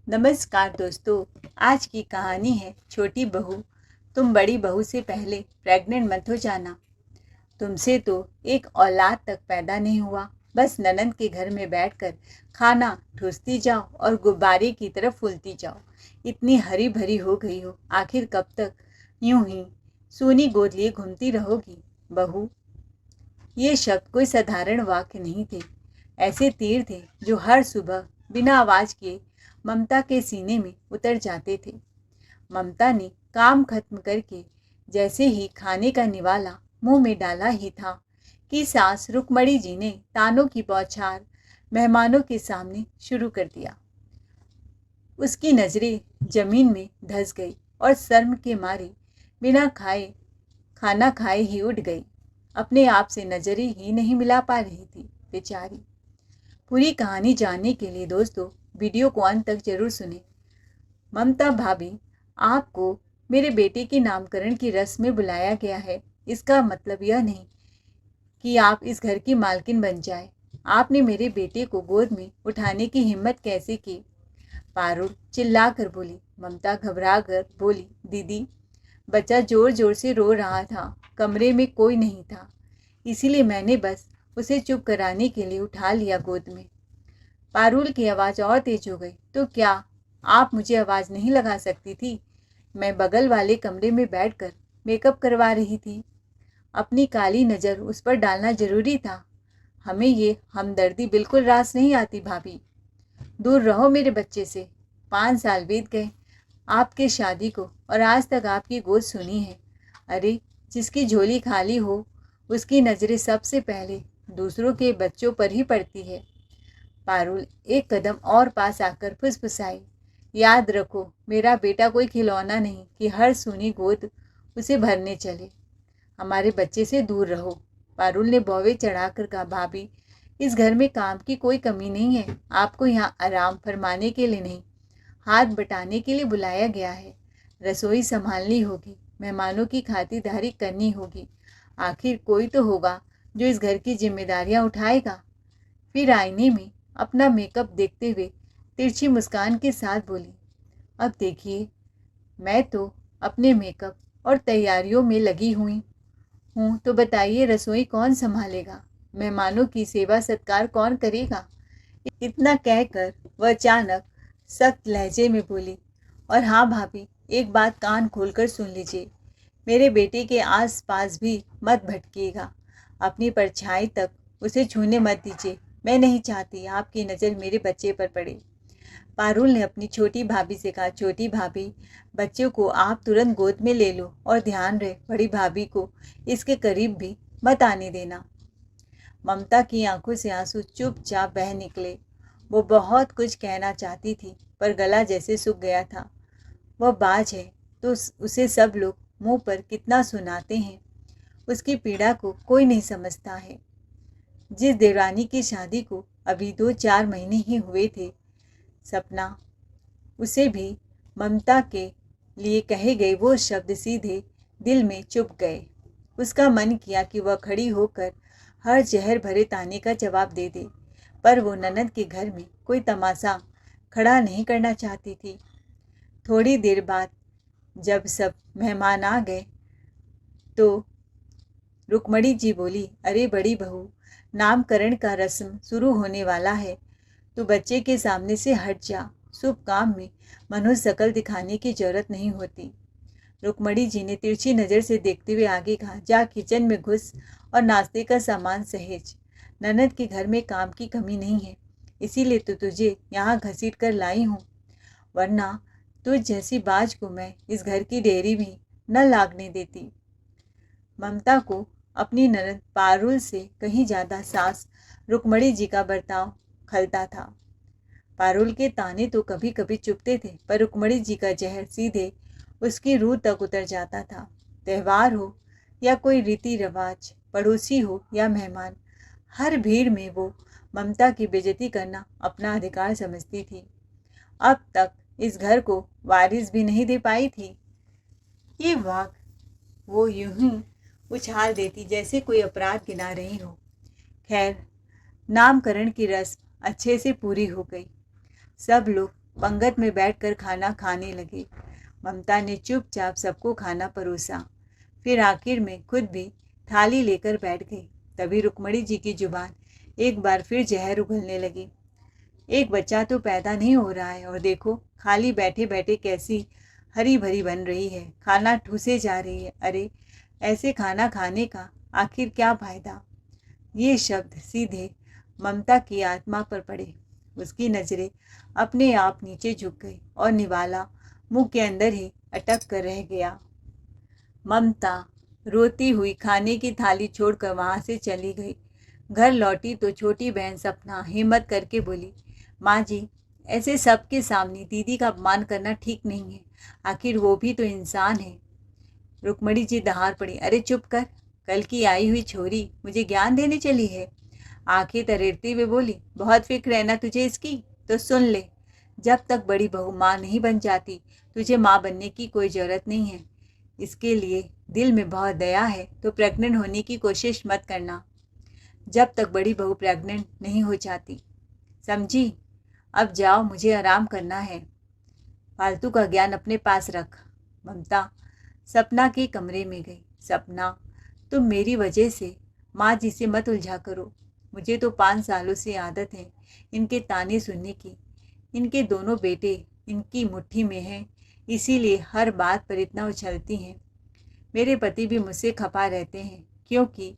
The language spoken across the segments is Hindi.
नमस्कार दोस्तों। आज की कहानी है छोटी बहू। तुम बड़ी बहू से पहले प्रेग्नेंट मत हो जाना। तुमसे तो एक औलाद तक पैदा नहीं हुआ, बस ननंद के घर में बैठकर खाना ठूसती जाओ और गुब्बारे की तरह फूलती जाओ। इतनी हरी भरी हो गई हो, आखिर कब तक यूं ही सूनी गोद लिए घूमती रहोगी बहू। ये शब्द कोई साधारण वाक्य नहीं थे, ऐसे तीर थे जो हर सुबह बिना आवाज किए ममता के सीने में उतर जाते थे। ममता ने काम खत्म करके जैसे ही खाने का निवाला मुंह में डाला ही था कि सास रुक्मणी जी ने तानों की बौछार मेहमानों के सामने शुरू कर दिया। उसकी नजरें जमीन में धंस गई और शर्म के मारे बिना खाना खाए ही उठ गई। अपने आप से नजरें ही नहीं मिला पा रही थी बेचारी। पूरी कहानी जानने के लिए दोस्तों वीडियो को अंत तक जरूर सुने। ममता भाभी, आपको मेरे बेटे के नामकरण की रस्म में बुलाया गया है। इसका मतलब यह नहीं कि आप इस घर की मालकिन बन जाए। आपने मेरे बेटे को गोद में उठाने की हिम्मत कैसे की? पारुल चिल्ला कर बोली। ममता घबरा कर बोली, दीदी, बच्चा जोर जोर से रो रहा था, कमरे में कोई नहीं था, इसीलिए मैंने बस उसे चुप कराने के लिए उठा लिया गोद में। पारुल की आवाज़ और तेज हो गई। तो क्या आप मुझे आवाज़ नहीं लगा सकती थी? मैं बगल वाले कमरे में बैठकर मेकअप करवा रही थी। अपनी काली नज़र उस पर डालना जरूरी था। हमें ये हमदर्दी बिल्कुल रास नहीं आती भाभी। दूर रहो मेरे बच्चे से। 5 साल बीत गए आपके शादी को और आज तक आपकी गोद सुनी है। अरे, जिसकी झोली खाली हो उसकी नज़रें सबसे पहले दूसरों के बच्चों पर ही पड़ती है। पारुल एक कदम और पास आकर फुसफुसाई, याद रखो, मेरा बेटा कोई खिलौना नहीं कि हर सूनी गोद उसे भरने चले। हमारे बच्चे से दूर रहो। पारुल ने बौवे चढ़ाकर कहा, भाभी, इस घर में काम की कोई कमी नहीं है। आपको यहाँ आराम फरमाने के लिए नहीं, हाथ बटाने के लिए बुलाया गया है। रसोई संभालनी होगी, मेहमानों की खातिरदारी करनी होगी। आखिर कोई तो होगा जो इस घर की जिम्मेदारियां उठाएगा। फिर आईने में अपना मेकअप देखते हुए तिरछी मुस्कान के साथ बोली, अब देखिए, मैं तो अपने मेकअप और तैयारियों में लगी हुई हूँ, तो बताइए रसोई कौन संभालेगा? मेहमानों की सेवा सत्कार कौन करेगा? इतना कहकर वह अचानक सख्त लहजे में बोली, और हाँ भाभी, एक बात कान खोलकर सुन लीजिए, मेरे बेटे के आस पास भी मत भटकिएगा। अपनी परछाई तक उसे छूने मत दीजिए। मैं नहीं चाहती आपकी नज़र मेरे बच्चे पर पड़े। पारुल ने अपनी छोटी भाभी से कहा, छोटी भाभी, बच्चों को आप तुरंत गोद में ले लो और ध्यान रहे बड़ी भाभी को इसके करीब भी मत आने देना। ममता की आंखों से आंसू चुपचाप बह निकले। वो बहुत कुछ कहना चाहती थी पर गला जैसे सूख गया था। वह बाज है तो उसे सब लोग मुंह पर कितना सुनाते हैं, उसकी पीड़ा को कोई नहीं समझता है। जिस देवरानी की शादी को अभी 2-4 महीने ही हुए थे, सपना, उसे भी ममता के लिए कहे गए वो शब्द सीधे दिल में चुभ गए। उसका मन किया कि वह खड़ी होकर हर जहर भरे ताने का जवाब दे दे, पर वो ननद के घर में कोई तमाशा खड़ा नहीं करना चाहती थी। थोड़ी देर बाद जब सब मेहमान आ गए तो रुक्मणी जी बोली, अरे बड़ी बहू, नामकरण का रस्म शुरू होने वाला है, तो बच्चे के सामने से हट जा। शुभ काम में मनुष्य शकल दिखाने की जरूरत नहीं होती। रुक्मणी जी ने तिरछी नज़र से देखते हुए आगे कहा, जा किचन में घुस और नाश्ते का सामान सहेज। ननद के घर में काम की कमी नहीं है, इसीलिए तो तुझे यहाँ घसीट कर लाई हूँ, वरना तुझ जैसी बाज को मैं इस घर की डेयरी भी न लागने देती। ममता को अपनी ननद पारुल से कहीं ज्यादा सास रुक्मणी जी का बर्ताव खलता था। पारुल के ताने तो कभी कभी चुभते थे, पर रुक्मणी जी का जहर सीधे उसकी रूह तक उतर जाता था। त्यौहार हो या कोई रीति रिवाज, पड़ोसी हो या मेहमान, हर भीड़ में वो ममता की बेइज्जती करना अपना अधिकार समझती थी। अब तक इस घर को वारिस भी नहीं दे पाई थी। ये वाक वो यूं ही उछाल देती जैसे कोई अपराध गिना रही हो। खैर, नामकरण की रस्म अच्छे से पूरी हो गई। सब लोग पंगत में बैठकर खाना खाने लगे। ममता ने चुपचाप सबको खाना परोसा, फिर आखिर में खुद भी थाली लेकर बैठ गई। तभी रुक्मणी जी की जुबान एक बार फिर जहर उगलने लगी। एक बच्चा तो पैदा नहीं हो रहा है और देखो खाली बैठे बैठे कैसी हरी भरी बन रही है, खाना ठूसे जा रही है। अरे ऐसे खाना खाने का आखिर क्या फायदा। ये शब्द सीधे ममता की आत्मा पर पड़े। उसकी नजरें अपने आप नीचे झुक गई और निवाला मुंह के अंदर ही अटक कर रह गया। ममता रोती हुई खाने की थाली छोड़कर वहां से चली गई। घर लौटी तो छोटी बहन सपना हिम्मत करके बोली, माँ जी ऐसे सबके सामने दीदी का अपमान करना ठीक नहीं है, आखिर वो भी तो इंसान है। रुक्मणी जी दहाड़ पड़ी, अरे चुप कर, कल की आई हुई छोरी मुझे ज्ञान देने चली है। आंखें तरेरते हुए बोली, बहुत फिक्र है ना तुझे इसकी, तो सुन ले, जब तक बड़ी बहू माँ नहीं बन जाती तुझे माँ बनने की कोई ज़रूरत नहीं है। इसके लिए दिल में बहुत दया है तो प्रेग्नेंट होने की कोशिश मत करना जब तक बड़ी बहू प्रेग्नेंट नहीं हो जाती, समझी। अब जाओ, मुझे आराम करना है, फालतू का ज्ञान अपने पास रख। ममता सपना के कमरे में गई। सपना, तुम मेरी वजह से माँ जी से मत उलझा करो। मुझे तो 5 सालों से आदत है इनके ताने सुनने की। इनके दोनों बेटे इनकी मुट्ठी में हैं, इसीलिए हर बात पर इतना उछलती हैं। मेरे पति भी मुझसे खपा रहते हैं क्योंकि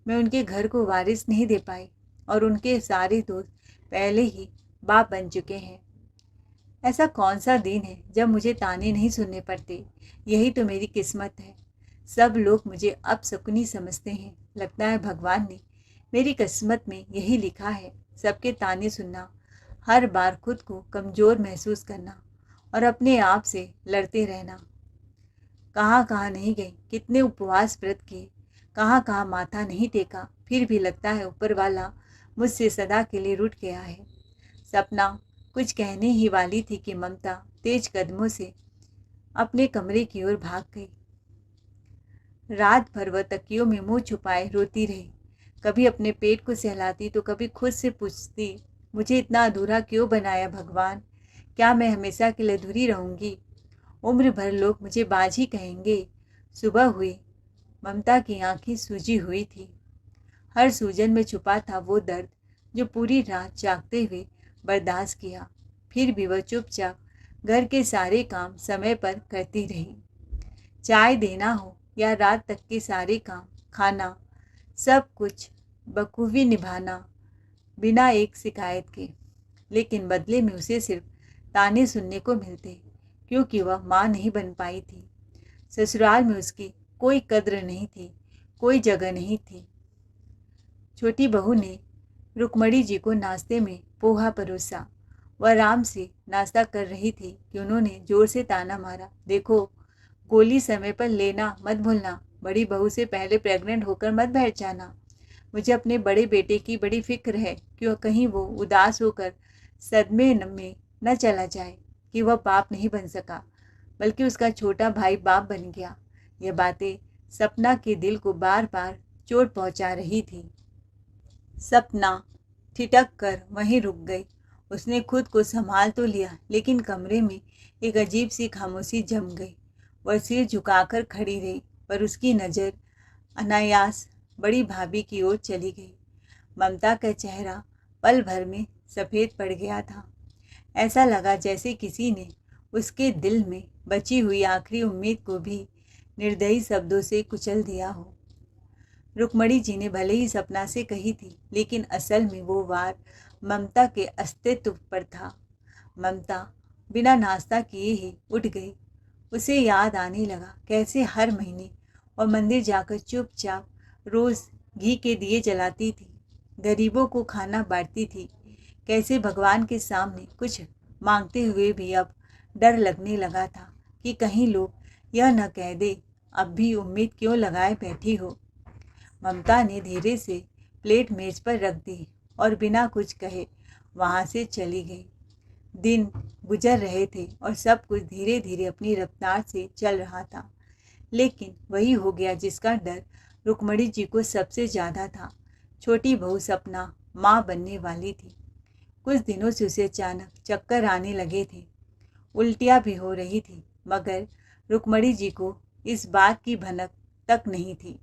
मैं उनके घर को वारिस नहीं दे पाई और उनके सारे दोस्त पहले ही बाप बन चुके हैं। ऐसा कौन सा दिन है जब मुझे ताने नहीं सुनने पड़ते। यही तो मेरी किस्मत है। सब लोग मुझे अपशकुनी समझते हैं। लगता है भगवान ने मेरी किस्मत में यही लिखा है, सबके ताने सुनना, हर बार खुद को कमज़ोर महसूस करना और अपने आप से लड़ते रहना। कहाँ कहाँ नहीं गई, कितने उपवास व्रत किए, कहाँ कहाँ माथा नहीं टेका, फिर भी लगता है ऊपर वाला मुझसे सदा के लिए रूठ गया है। सपना कुछ कहने ही वाली थी कि ममता तेज कदमों से अपने कमरे की ओर भाग गई। रात भर वह तकियों में मुंह छुपाए रोती रही। कभी अपने पेट को सहलाती तो कभी खुद से पूछती, मुझे इतना अधूरा क्यों बनाया भगवान। क्या मैं हमेशा के लिए अधूरी रहूंगी। उम्र भर लोग मुझे बाझी कहेंगे। सुबह हुई, ममता की आंखें सूजी हुई थी। हर सूजन में छुपा था वो दर्द जो पूरी रात जागते हुए बर्दाश्त किया। फिर भी वह चुपचाप घर के सारे काम समय पर करती रही। चाय देना हो या रात तक के सारे काम, खाना, सब कुछ बखूबी निभाना बिना एक शिकायत के। लेकिन बदले में उसे सिर्फ ताने सुनने को मिलते क्योंकि वह माँ नहीं बन पाई थी। ससुराल में उसकी कोई कद्र नहीं थी, कोई जगह नहीं थी। छोटी बहू ने रुक्मणी जी को नाश्ते में पोहा परोसा। वह आराम से नाश्ता कर रही थी कि उन्होंने जोर से ताना मारा, देखो गोली समय पर लेना मत भूलना, बड़ी बहू से पहले प्रेग्नेंट होकर मत बैठ जाना। मुझे अपने बड़े बेटे की बड़ी फिक्र है कि कहीं वो उदास होकर सदमे में न चला जाए कि वह बाप नहीं बन सका बल्कि उसका छोटा भाई बाप बन गया। यह बातें सपना के दिल को बार बार चोट पहुंचा रही थी। सपना ठिठक कर वहीं रुक गई। उसने खुद को संभाल तो लिया लेकिन कमरे में एक अजीब सी खामोशी जम गई। वह सिर झुकाकर खड़ी रही पर उसकी नज़र अनायास बड़ी भाभी की ओर चली गई। ममता का चेहरा पल भर में सफ़ेद पड़ गया था। ऐसा लगा जैसे किसी ने उसके दिल में बची हुई आखिरी उम्मीद को भी निर्दयी शब्दों से कुचल दिया हो। रुक्मणी जी ने भले ही सपना से कही थी लेकिन असल में वो वार ममता के अस्तित्व पर था। ममता बिना नाश्ता किए ही उठ गई। उसे याद आने लगा कैसे हर महीने और मंदिर जाकर चुपचाप रोज़ घी के दिए जलाती थी, गरीबों को खाना बांटती थी। कैसे भगवान के सामने कुछ मांगते हुए भी अब डर लगने लगा था कि कहीं लोग यह न कह दे, अब भी उम्मीद क्यों लगाए बैठी हो। ममता ने धीरे से प्लेट मेज पर रख दी और बिना कुछ कहे वहाँ से चली गई। दिन गुजर रहे थे और सब कुछ धीरे धीरे अपनी रफ्तार से चल रहा था, लेकिन वही हो गया जिसका डर रुक्मणी जी को सबसे ज़्यादा था। छोटी बहू सपना माँ बनने वाली थी। कुछ दिनों से उसे अचानक चक्कर आने लगे थे, उल्टियाँ भी हो रही थी, मगर रुक्मणी जी को इस बात की भनक तक नहीं थी,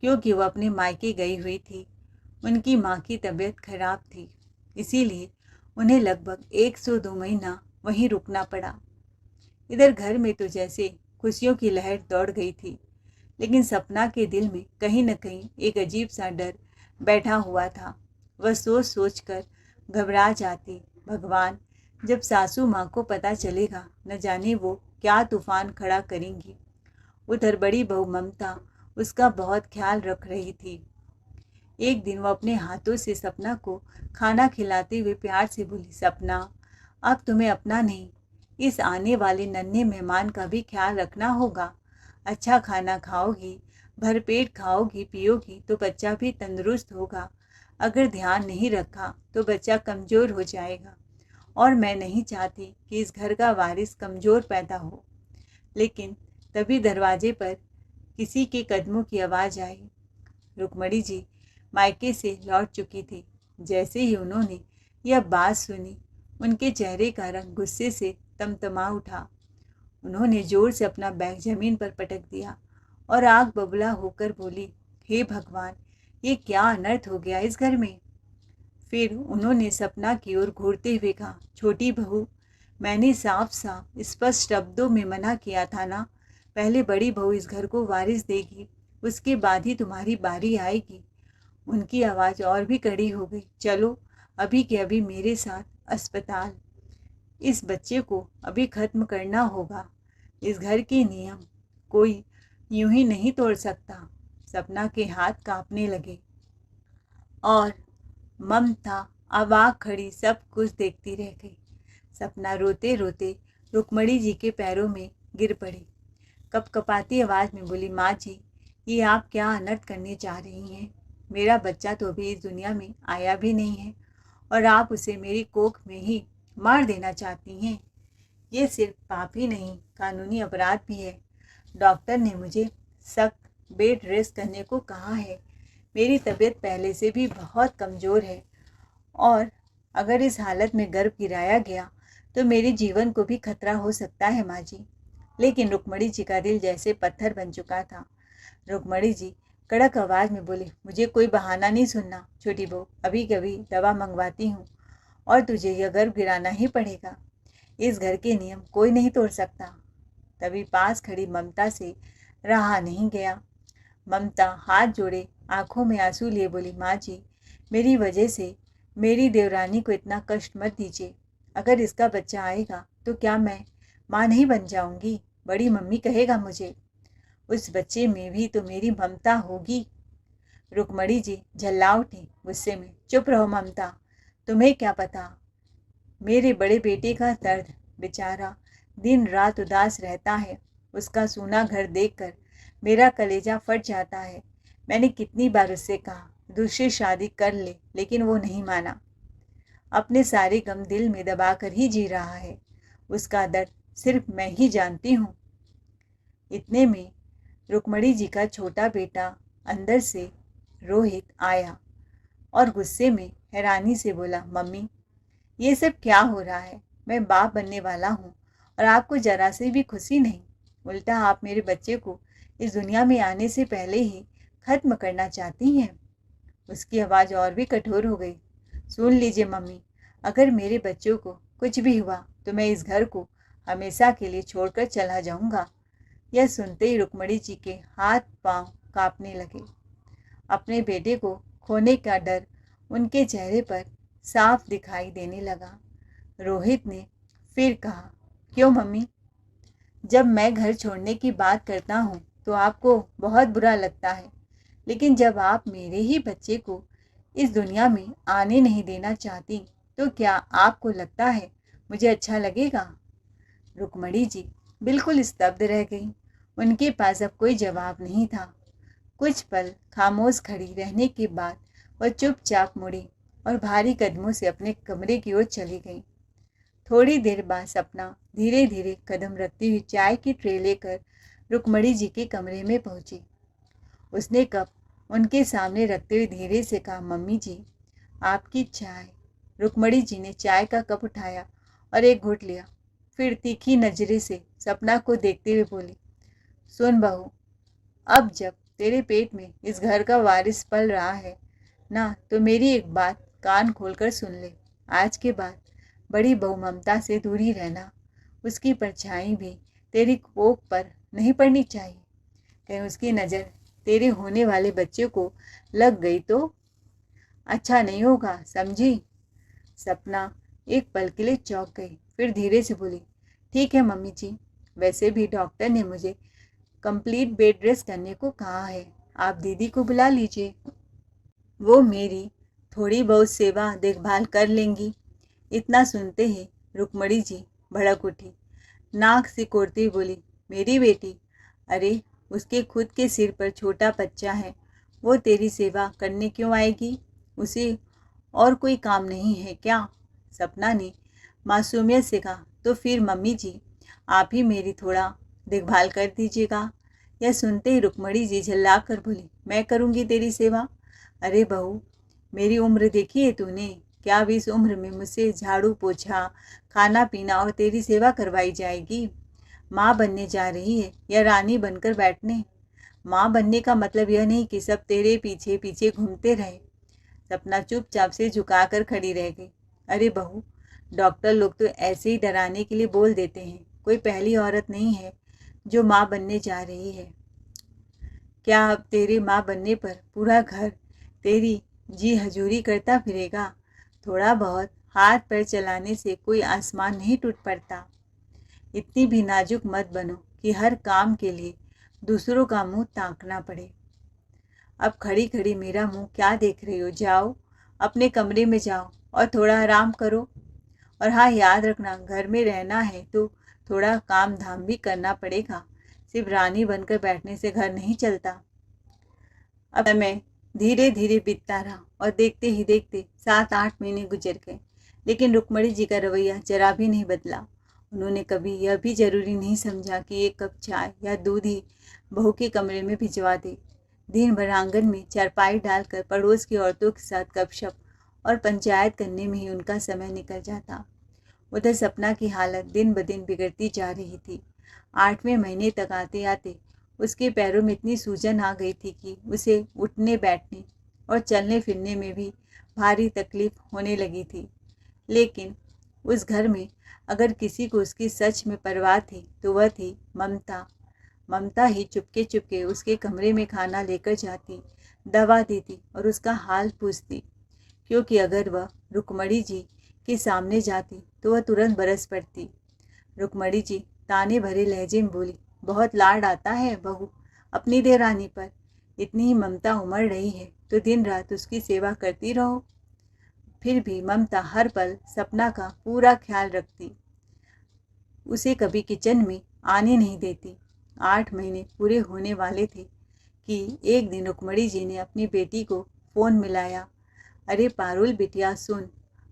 क्योंकि वह अपने मायके गई हुई थी। उनकी माँ की तबीयत खराब थी, इसीलिए उन्हें लगभग 102 महीना वहीं रुकना पड़ा। इधर घर में तो जैसे खुशियों की लहर दौड़ गई थी, लेकिन सपना के दिल में कहीं न कहीं एक अजीब सा डर बैठा हुआ था। वह सोच सोच कर घबरा जाती, भगवान, जब सासू माँ को पता चलेगा, न जाने वो क्या तूफान खड़ा करेंगी। उधर बड़ी बहू ममता उसका बहुत ख्याल रख रही थी। एक दिन वो अपने हाथों से सपना को खाना खिलाते हुए प्यार से बोली, सपना, अब तुम्हें अपना नहीं, इस आने वाले नन्हे मेहमान का भी ख्याल रखना होगा। अच्छा खाना खाओगी, भरपेट खाओगी पियोगी तो बच्चा भी तंदुरुस्त होगा। अगर ध्यान नहीं रखा तो बच्चा कमज़ोर हो जाएगा, और मैं नहीं चाहती कि इस घर का वारिस कमज़ोर पैदा हो। लेकिन तभी दरवाजे पर किसी के कदमों की आवाज़ आई। रुक्मणी जी मायके से लौट चुकी थी। जैसे ही उन्होंने यह बात सुनी, उनके चेहरे का रंग गुस्से से तमतमा उठा। उन्होंने जोर से अपना बैग जमीन पर पटक दिया और आग बबूला होकर बोली, हे भगवान, ये क्या अनर्थ हो गया इस घर में। फिर उन्होंने सपना की ओर घूरते हुए कहा, छोटी बहू, मैंने साफ साफ स्पष्ट शब्दों में मना किया था ना, पहले बड़ी बहू इस घर को वारिस देगी, उसके बाद ही तुम्हारी बारी आएगी। उनकी आवाज़ और भी कड़ी हो गई, चलो अभी के अभी मेरे साथ अस्पताल। इस बच्चे को अभी ख़त्म करना होगा। इस घर के नियम कोई यूं ही नहीं तोड़ सकता। सपना के हाथ कांपने लगे और ममता अवाक खड़ी सब कुछ देखती रह गई। सपना रोते रोते रुक्मणी जी के पैरों में गिर पड़ी। कपकपाती आवाज़ में बोली, माँ जी, ये आप क्या अनर्थ करने जा रही हैं। मेरा बच्चा तो अभी इस दुनिया में आया भी नहीं है, और आप उसे मेरी कोख में ही मार देना चाहती हैं। ये सिर्फ पाप ही नहीं, कानूनी अपराध भी है। डॉक्टर ने मुझे सख्त बेड रेस्ट करने को कहा है। मेरी तबीयत पहले से भी बहुत कमज़ोर है, और अगर इस हालत में गर्भ गिराया गया तो मेरे जीवन को भी खतरा हो सकता है माँ जी। लेकिन रुक्मणी जी का दिल जैसे पत्थर बन चुका था। रुक्मणी जी कड़क आवाज़ में बोली, मुझे कोई बहाना नहीं सुनना छोटी बहू, अभी कभी दवा मंगवाती हूँ, और तुझे यह गर्भ गिराना ही पड़ेगा। इस घर के नियम कोई नहीं तोड़ सकता। तभी पास खड़ी ममता से रहा नहीं गया। ममता हाथ जोड़े आंखों में आंसू लिए बोली, माँ जी, मेरी वजह से मेरी देवरानी को इतना कष्ट मत दीजिए। अगर इसका बच्चा आएगा तो क्या मैं माँ नहीं बन जाऊंगी? बड़ी मम्मी कहेगा मुझे। उस बच्चे में भी तो मेरी ममता होगी। रुक्मणी जी झल्ला उठी गुस्से में, चुप रहो ममता, तुम्हें क्या पता मेरे बड़े बेटे का दर्द। बेचारा दिन रात उदास रहता है। उसका सूना घर देखकर मेरा कलेजा फट जाता है। मैंने कितनी बार उससे कहा दूसरी शादी कर ले, लेकिन वो नहीं माना। अपने सारे गम दिल में दबाकर ही जी रहा है। उसका दर्द सिर्फ मैं ही जानती हूँ। इतने में रुक्मणी जी का छोटा बेटा अंदर से रोहित आया और गुस्से में हैरानी से बोला, मम्मी, ये सब क्या हो रहा है। मैं बाप बनने वाला हूँ और आपको जरा से भी खुशी नहीं। उल्टा आप मेरे बच्चे को इस दुनिया में आने से पहले ही खत्म करना चाहती हैं। उसकी आवाज़ और भी कठोर हो गई। सुन लीजिए मम्मी, अगर मेरे बच्चों को कुछ भी हुआ तो मैं इस घर को हमेशा के लिए छोड़कर चला जाऊंगा। यह सुनते ही रुक्मणी जी के हाथ पांव कांपने लगे। अपने बेटे को खोने का डर उनके चेहरे पर साफ दिखाई देने लगा। रोहित ने फिर कहा, क्यों मम्मी, जब मैं घर छोड़ने की बात करता हूँ तो आपको बहुत बुरा लगता है, लेकिन जब आप मेरे ही बच्चे को इस दुनिया में आने नहीं देना चाहती तो क्या आपको लगता है मुझे अच्छा लगेगा। रुक्मणी जी बिल्कुल स्तब्ध रह गई। उनके पास अब कोई जवाब नहीं था। कुछ पल खामोश खड़ी रहने के बाद वह चुपचाप मुड़ी और भारी कदमों से अपने कमरे की ओर चली गई। थोड़ी देर बाद सपना धीरे धीरे कदम रखती हुई चाय की ट्रे लेकर रुक्मणी जी के कमरे में पहुंची। उसने कप उनके सामने रखते हुए धीरे से कहा, मम्मी जी, आपकी चाय। रुक्मणी जी ने चाय का कप उठाया और एक घूंट लिया। फिर तीखी नजरे से सपना को देखते हुए बोली, सुन बहू, अब जब तेरे पेट में इस घर का वारिस पल रहा है ना, तो मेरी एक बात कान खोलकर सुन ले। आज के बाद बड़ी बहू ममता से दूर ही रहना। उसकी परछाई भी तेरी कोख पर नहीं पड़नी चाहिए। कहीं उसकी नज़र तेरे होने वाले बच्चे को लग गई तो अच्छा नहीं होगा, समझी? सपना एक पल के लिए चौंक गई, फिर धीरे से बोली, ठीक है मम्मी जी, वैसे भी डॉक्टर ने मुझे कंप्लीट बेड रेस्ट करने को कहा है। आप दीदी को बुला लीजिए, वो मेरी थोड़ी बहुत सेवा देखभाल कर लेंगी। इतना सुनते ही रुक्मणी जी भड़क उठी, नाक सिकोड़ती हुई बोली, मेरी बेटी, अरे उसके खुद के सिर पर छोटा बच्चा है, वो तेरी सेवा करने क्यों आएगी? उसे और कोई काम नहीं है क्या? सपना ने मासूमियत से कहा, तो फिर मम्मी जी आप ही मेरी थोड़ा देखभाल कर दीजिएगा। यह सुनते ही रुक्मणी जी झल्ला कर बोली, मैं करूँगी तेरी सेवा? अरे बहू, मेरी उम्र देखी है तूने? क्या अब इस उम्र में मुझसे झाड़ू पोछा, खाना पीना और तेरी सेवा करवाई जाएगी? माँ बनने जा रही है या रानी बनकर बैठने? माँ बनने का मतलब यह नहीं कि सब तेरे पीछे पीछे घूमते रहे। सपना चुपचाप से झुकाकर खड़ी रह गई। अरे बहू, डॉक्टर लोग तो ऐसे ही डराने के लिए बोल देते हैं। कोई पहली औरत नहीं है जो माँ बनने जा रही है। क्या अब तेरे माँ बनने पर पूरा घर तेरी जी हजूरी करता फिरेगा? थोड़ा बहुत हाथ पैर चलाने से कोई आसमान नहीं टूट पड़ता। इतनी भी नाजुक मत बनो कि हर काम के लिए दूसरों का मुंह ताकना पड़े। अब खड़ी खड़ी मेरा मुंह क्या देख रही हो? जाओ, अपने कमरे में जाओ और थोड़ा आराम करो। और हाँ, याद रखना, घर में रहना है तो थोड़ा काम धाम भी करना पड़ेगा। सिर्फ रानी बनकर बैठने से घर नहीं चलता। अब समय धीरे धीरे बीतता रहा और देखते ही देखते 7-8 महीने गुजर गए, लेकिन रुक्मणी जी का रवैया जरा भी नहीं बदला। उन्होंने कभी यह भी जरूरी नहीं समझा कि एक कप चाय या दूध ही बहू के कमरे में भिजवा दे। दिन भर आंगन में चारपाई डालकर पड़ोस की औरतों के साथ गपशप और पंचायत करने में ही उनका समय निकल जाता। उधर सपना की हालत दिन ब दिन बिगड़ती जा रही थी। 8वें महीने तक आते आते उसके पैरों में इतनी सूजन आ गई थी कि उसे उठने बैठने और चलने फिरने में भी भारी तकलीफ होने लगी थी। लेकिन उस घर में अगर किसी को उसकी सच में परवाह थी तो वह थी ममता। ममता ही चुपके चुपके उसके कमरे में खाना लेकर जाती, दवा देती और उसका हाल पूछती, क्योंकि अगर वह रुक्मणी जी के सामने जाती तो वह तुरंत बरस पड़ती। रुक्मणी जी ताने भरे लहजे में बोली, बहुत लाड आता है बहू अपनी देवरानी पर। इतनी ही ममता उमड़ रही है तो दिन रात उसकी सेवा करती रहो। फिर भी ममता हर पल सपना का पूरा ख्याल रखती, उसे कभी किचन में आने नहीं देती। 8 महीने पूरे होने वाले थे कि एक दिन रुक्मणी जी ने अपनी बेटी को फ़ोन मिलाया। अरे पारुल बिटिया सुन,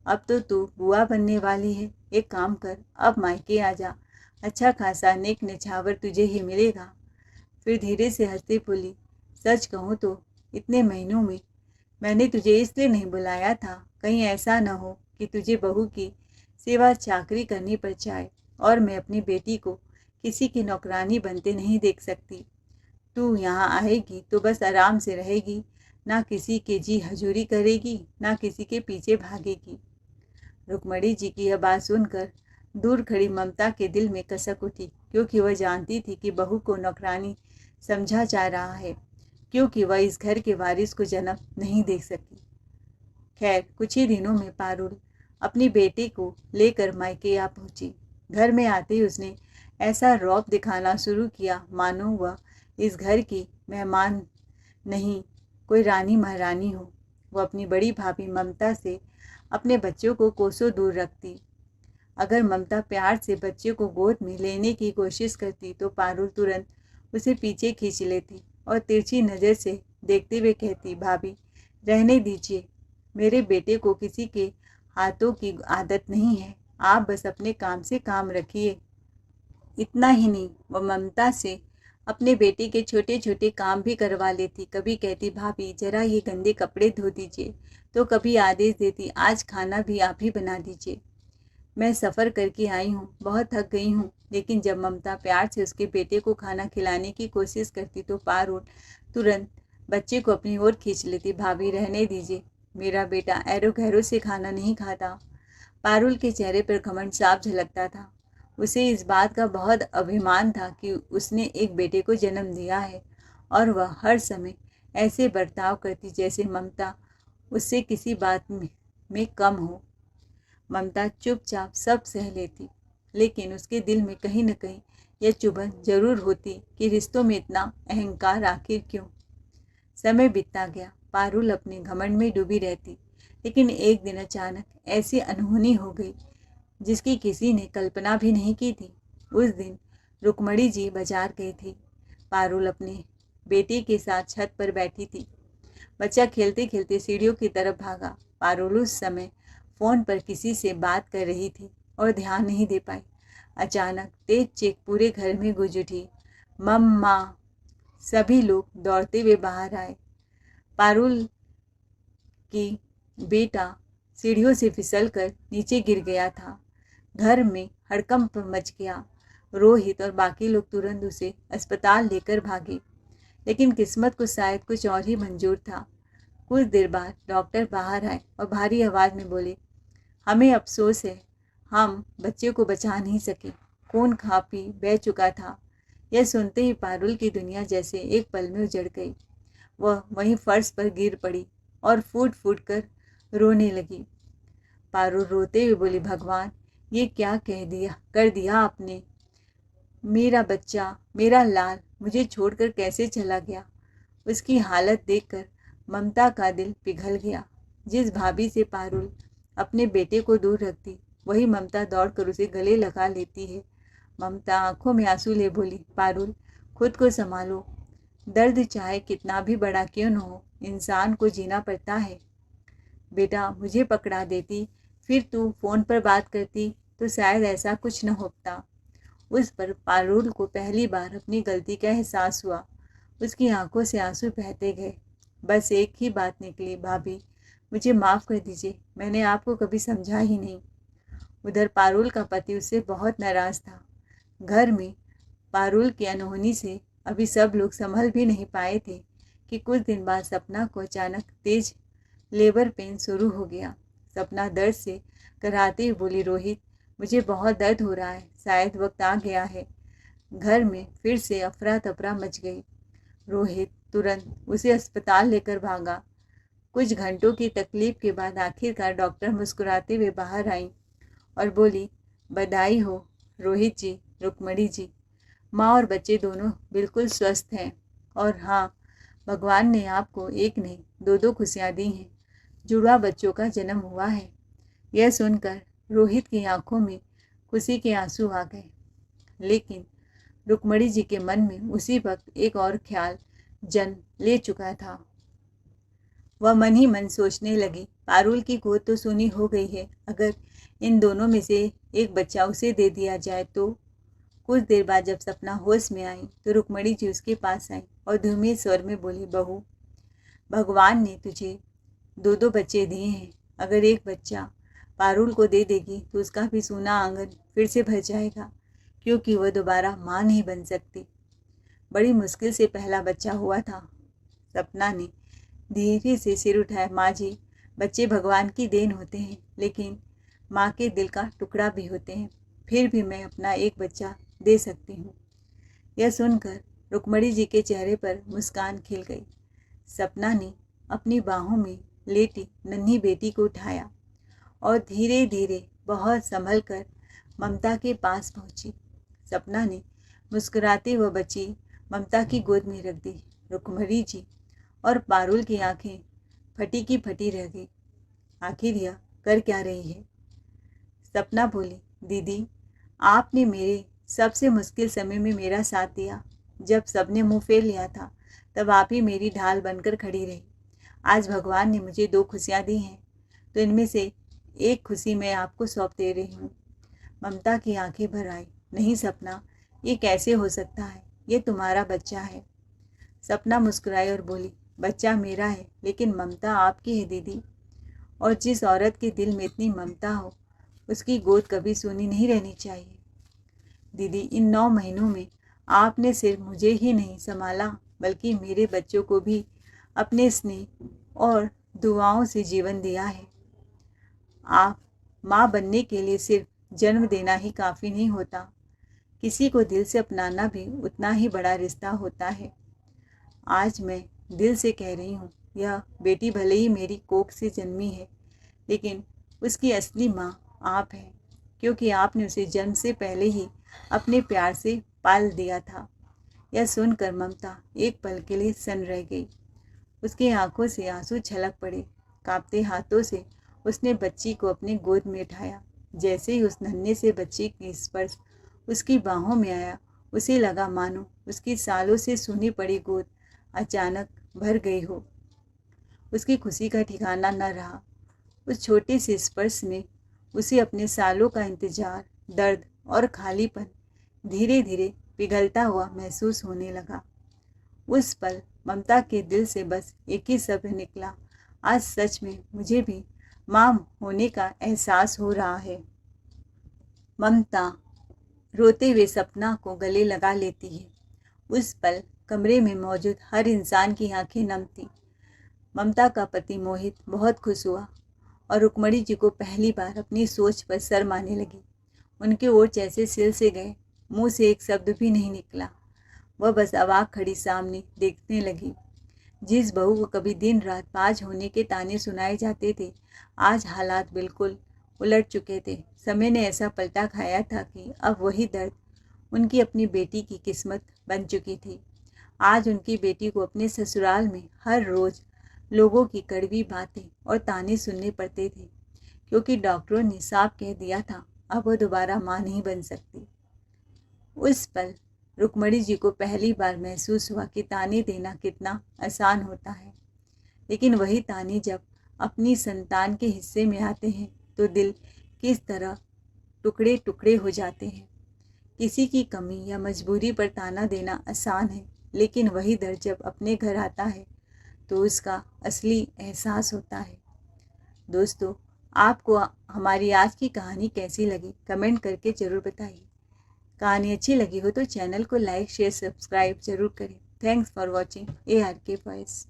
अब तो तू बुआ बनने वाली है। एक काम कर, अब मायके आ जा, अच्छा खासा नेक निछावर तुझे ही मिलेगा। फिर धीरे से हंसती बोली, सच कहूँ तो इतने महीनों में मैंने तुझे इसलिए नहीं बुलाया था, कहीं ऐसा न हो कि तुझे बहू की सेवा चाकरी करनी पड़ जाए और मैं अपनी बेटी को किसी की नौकरानी बनते नहीं देख सकती। तू यहाँ आएगी तो बस आराम से रहेगी, ना किसी के जी हजूरी करेगी, ना किसी के पीछे भागेगी। रुक्मणी जी की यह बात सुनकर दूर खड़ी ममता के दिल में कसक उठी, क्योंकि वह जानती थी कि बहू को नौकरानी समझा जा रहा है, क्योंकि वह इस घर के वारिस को जन्म नहीं दे सकी। खैर, कुछ ही दिनों में पारुल अपनी बेटी को लेकर मायके आ पहुंची। घर में आते ही उसने ऐसा रौब दिखाना शुरू किया मानो वह इस घर की मेहमान नहीं, कोई रानी महारानी हो। वो अपनी बड़ी भाभी ममता से अपने बच्चों को कोसों दूर रखती। अगर ममता प्यार से बच्चे को गोद में लेने की कोशिश करती तो पारुल तुरंत उसे पीछे खींच लेती और तिरछी नज़र से देखते हुए कहती, भाभी रहने दीजिए, मेरे बेटे को किसी के हाथों की आदत नहीं है, आप बस अपने काम से काम रखिए। इतना ही नहीं, वह ममता से अपने बेटे के छोटे छोटे काम भी करवा लेती। कभी कहती भाभी जरा ये गंदे कपड़े धो दीजिए, तो कभी आदेश देती आज खाना भी आप ही बना दीजिए। मैं सफ़र करके आई हूँ, बहुत थक गई हूँ। लेकिन जब ममता प्यार से उसके बेटे को खाना खिलाने की कोशिश करती तो पारुल तुरंत बच्चे को अपनी ओर खींच लेती। भाभी रहने दीजिए, मेरा बेटा ऐरो गैरो से खाना नहीं खाता। पारुल के चेहरे पर घमंड साफ झलकता था। उसे इस बात का बहुत अभिमान था कि उसने एक बेटे को जन्म दिया है और वह हर समय ऐसे बर्ताव करती जैसे ममता उससे किसी बात में कम हो। ममता चुपचाप सब सह लेती, लेकिन उसके दिल में कहीं न कहीं यह चुभन जरूर होती कि रिश्तों में इतना अहंकार आखिर क्यों। समय बीतता गया, पारुल अपने घमंड में डूबी रहती। लेकिन एक दिन अचानक ऐसी अनहोनी हो गई जिसकी किसी ने कल्पना भी नहीं की थी। उस दिन रुक्मणी जी बाजार गई थी। पारुल अपने बेटे के साथ छत पर बैठी थी। बच्चा खेलते खेलते सीढ़ियों की तरफ भागा। पारुल उस समय फोन पर किसी से बात कर रही थी और ध्यान नहीं दे पाई। अचानक तेज चीख पूरे घर में गूंज उठी, मम्मा। सभी लोग दौड़ते हुए बाहर आए। पारुल की बेटा सीढ़ियों से फिसलकर नीचे गिर गया था। घर में हड़कंप मच गया। रोहित और बाकी लोग तुरंत उसे अस्पताल लेकर भागे, लेकिन किस्मत को शायद कुछ और ही मंजूर था। कुछ देर बाद डॉक्टर बाहर आए और भारी आवाज़ में बोले, हमें अफसोस है, हम बच्चे को बचा नहीं सके। खून खा पी बह चुका था। यह सुनते ही पारुल की दुनिया जैसे एक पल में उजड़ गई। वह वहीं फर्श पर गिर पड़ी और फूट फूट कर रोने लगी। पारुल रोते हुए बोली, भगवान ये क्या कर दिया आपने। मेरा बच्चा, मेरा लाल मुझे छोड़कर कैसे चला गया। उसकी हालत देखकर ममता का दिल पिघल गया। जिस भाभी से पारुल अपने बेटे को दूर रखती, वही ममता दौड़कर उसे गले लगा लेती है। ममता आंखों में आंसू ले बोली, पारुल खुद को संभालो। दर्द चाहे कितना भी बड़ा क्यों न हो, इंसान को जीना पड़ता है। बेटा मुझे पकड़ा देती, फिर तू फ़ोन पर बात करती तो शायद ऐसा कुछ न होता। उस पर पारुल को पहली बार अपनी गलती का एहसास हुआ। उसकी आंखों से आंसू बहते गए। बस एक ही बात निकली, भाभी मुझे माफ़ कर दीजिए, मैंने आपको कभी समझा ही नहीं। उधर पारुल का पति उससे बहुत नाराज़ था। घर में पारुल की अनहोनी से अभी सब लोग संभल भी नहीं पाए थे कि कुछ दिन बाद सपना को अचानक तेज लेबर पेन शुरू हो गया। सपना दर्द से कराहते हुए बोली, रोहित मुझे बहुत दर्द हो रहा है, शायद वक्त आ गया है। घर में फिर से अफरा तफरा मच गई। रोहित तुरंत उसे अस्पताल लेकर भागा। कुछ घंटों की तकलीफ के बाद आखिरकार डॉक्टर मुस्कुराते हुए बाहर आई और बोली, बधाई हो रोहित जी, रुक्मणी जी, माँ और बच्चे दोनों बिल्कुल स्वस्थ हैं। और हाँ, भगवान ने आपको एक नहीं दो दो खुशियाँ दी हैं। जुड़वा बच्चों का जन्म हुआ है। यह सुनकर रोहित की आंखों में खुशी के आंसू आ गए। लेकिन रुक्मणी जी के मन में उसी वक्त एक और ख्याल जन्म ले चुका था। वह मन ही मन सोचने लगी, पारुल की गोद तो सूनी हो गई है, अगर इन दोनों में से एक बच्चा उसे दे दिया जाए तो। कुछ देर बाद जब सपना होश में आई तो रुक्मणी जी उसके पास आई और धीमे स्वर में बोली, बहू भगवान ने तुझे दो दो बच्चे दिए हैं, अगर एक बच्चा पारुल को दे देगी तो उसका भी सूना आंगन फिर से भर जाएगा, क्योंकि वह दोबारा माँ नहीं बन सकती। बड़ी मुश्किल से पहला बच्चा हुआ था। सपना ने धीरे से सिर उठाया, माँ जी बच्चे भगवान की देन होते हैं, लेकिन माँ के दिल का टुकड़ा भी होते हैं, फिर भी मैं अपना एक बच्चा दे सकती हूँ। यह सुनकर रुक्मणी जी के चेहरे पर मुस्कान खिल गई। सपना ने अपनी बाहों में लेटी नन्ही बेटी को उठाया और धीरे धीरे बहुत संभल कर ममता के पास पहुंची। सपना ने मुस्कुराते हुए बच्ची ममता की गोद में रख दी। रुक्मणी जी और पारुल की आंखें फटी की फटी रह गई। आखिर यह कर क्या रही है। सपना बोली, दीदी आपने मेरे सबसे मुश्किल समय में मेरा साथ दिया। जब सबने मुंह फेर लिया था तब आप ही मेरी ढाल बनकर खड़ी रही। आज भगवान ने मुझे दो खुशियाँ दी हैं, तो इनमें से एक खुशी मैं आपको सौंप दे रही हूँ। ममता की आंखें भर आई। नहीं सपना, ये कैसे हो सकता है। ये तुम्हारा बच्चा है। सपना मुस्कुराई और बोली, बच्चा मेरा है लेकिन ममता आपकी है दीदी। और जिस औरत के दिल में इतनी ममता हो उसकी गोद कभी सूनी नहीं रहनी चाहिए। दीदी, इन 9 महीनों में आपने सिर्फ मुझे ही नहीं संभाला बल्कि मेरे बच्चों को भी अपने स्नेह और दुआओं से जीवन दिया है। आप माँ बनने के लिए सिर्फ जन्म देना ही काफ़ी नहीं होता, किसी को दिल से अपनाना भी उतना ही बड़ा रिश्ता होता है। आज मैं दिल से कह रही हूँ, यह बेटी भले ही मेरी कोख से जन्मी है लेकिन उसकी असली माँ आप हैं, क्योंकि आपने उसे जन्म से पहले ही अपने प्यार से पाल दिया था। यह सुनकर ममता एक पल के लिए सन्न रह गई। उसकी आंखों से आंसू छलक पड़े। कांपते हाथों से उसने बच्ची को अपनी गोद में उठाया। जैसे ही उस नन्हे से बच्चे की स्पर्श उसकी बाहों में आया, उसे लगा मानो उसकी सालों से सूनी पड़ी गोद अचानक भर गई हो। उसकी खुशी का ठिकाना न रहा। उस छोटे से स्पर्श में उसे अपने सालों का इंतजार, दर्द और खालीपन धीरे धीरे पिघलता हुआ महसूस होने लगा। उस पल ममता के दिल से बस एक ही शब्द निकला, आज सच में मुझे भी माँ होने का एहसास हो रहा है। ममता रोते हुए सपना को गले लगा लेती है। उस पल कमरे में मौजूद हर इंसान की आंखें नम थी। ममता का पति मोहित बहुत खुश हुआ और रुक्मणी जी को पहली बार अपनी सोच पर शर्माने लगी। उनके ओठ जैसे सिल से गए, मुंह से एक शब्द भी नहीं निकला। वह बस अवाक खड़ी सामने देखने लगी। जिस बहू को कभी दिन रात बाज होने के ताने सुनाए जाते थे, आज हालात बिल्कुल उलट चुके थे। समय ने ऐसा पलटा खाया था कि अब वही दर्द उनकी अपनी बेटी की किस्मत बन चुकी थी। आज उनकी बेटी को अपने ससुराल में हर रोज़ लोगों की कड़वी बातें और ताने सुनने पड़ते थे, क्योंकि डॉक्टरों ने साफ कह दिया था अब वह दोबारा माँ नहीं बन सकती। उस पल रुक्मणी जी को पहली बार महसूस हुआ कि ताने देना कितना आसान होता है, लेकिन वही ताने जब अपनी संतान के हिस्से में आते हैं तो दिल किस तरह टुकड़े टुकड़े हो जाते हैं। किसी की कमी या मजबूरी पर ताना देना आसान है, लेकिन वही दर्द जब अपने घर आता है तो उसका असली एहसास होता है। दोस्तों, आपको हमारी आज की कहानी कैसी लगी कमेंट करके ज़रूर बताइए। कहानी अच्छी लगी हो तो चैनल को लाइक शेयर सब्सक्राइब ज़रूर करें। Thanks for watching ARK voice.